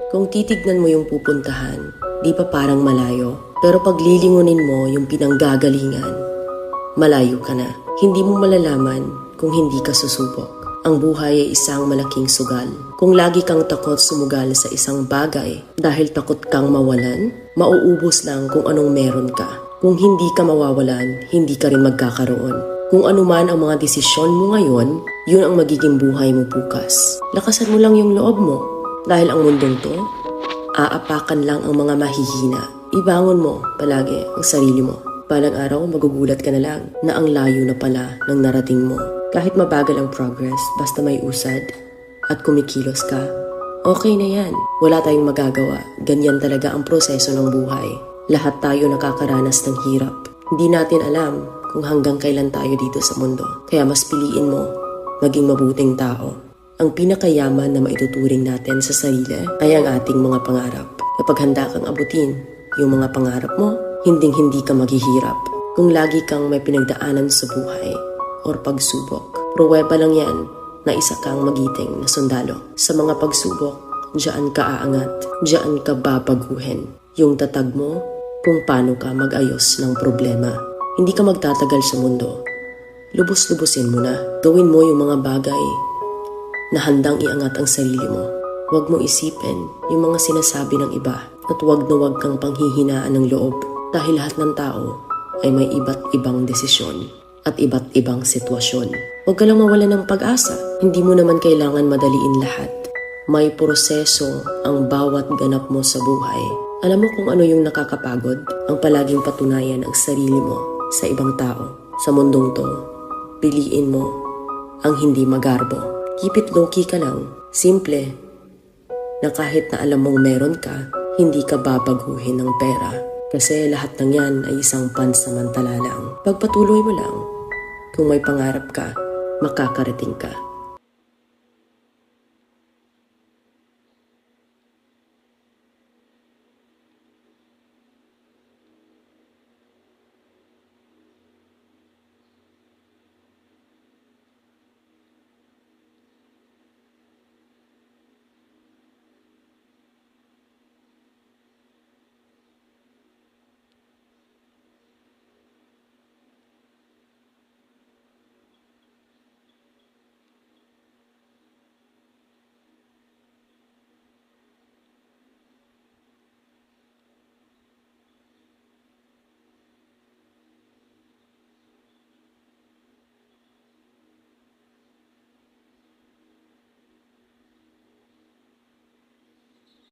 Kung titignan mo yung pupuntahan, di pa parang malayo. Pero pag lilingunin mo yung pinanggagalingan, malayo ka na. Hindi mo malalaman kung hindi ka susubok. Ang buhay ay isang malaking sugal. Kung lagi kang takot sumugal sa isang bagay dahil takot kang mawalan, mauubos lang kung anong meron ka. Kung hindi ka mawawalan, hindi ka rin magkakaroon. Kung ano man ang mga desisyon mo ngayon, yun ang magiging buhay mo bukas. Lakasan mo lang yung loob mo. Dahil ang mundong to, aapakan lang ang mga mahihina. Ibangon mo palagi ang sarili mo. Balang araw, magugulat ka na lang na ang layo na pala ng narating mo. Kahit mabagal ang progress, basta may usad at kumikilos ka, okay na yan. Wala tayong magagawa. Ganyan talaga ang proseso ng buhay. Lahat tayo nakakaranas ng hirap. Hindi natin alam kung hanggang kailan tayo dito sa mundo. Kaya mas piliin mo maging mabuting tao. Ang pinakayaman na maituturing natin sa sarili ay ang ating mga pangarap. Kapag handa kang abutin yung mga pangarap mo, hinding-hindi ka maghihirap. Kung lagi kang may pinagdaanan sa buhay or pagsubok, pruweba lang yan na isa kang magiting na sundalo. Sa mga pagsubok, diyan ka aangat, diyan ka babaguhin. Yung tatag mo kung paano ka mag-ayos ng problema. Hindi ka magtatagal sa mundo. Lubos-lubusin mo na. Gawin mo yung mga bagay na handang iangat ang sarili mo. Huwag mo isipin yung mga sinasabi ng iba at huwag na huwag kang panghihinaan ng loob dahil lahat ng tao ay may iba't ibang desisyon at iba't ibang sitwasyon. Huwag ka lang mawalan ng pag-asa. Hindi mo naman kailangan madaliin lahat. May proseso ang bawat ganap mo sa buhay. Alam mo kung ano yung nakakapagod? Ang palaging patunayan ang sarili mo sa ibang tao. Sa mundong to, piliin mo ang hindi magarbo. Keep it low-key ka lang. Simple. Na kahit na alam mong meron ka, hindi ka babaguhin ng pera. Kasi lahat ng yan ay isang pansamantala lang. Pagpatuloy mo lang. Kung may pangarap ka, makakarating ka.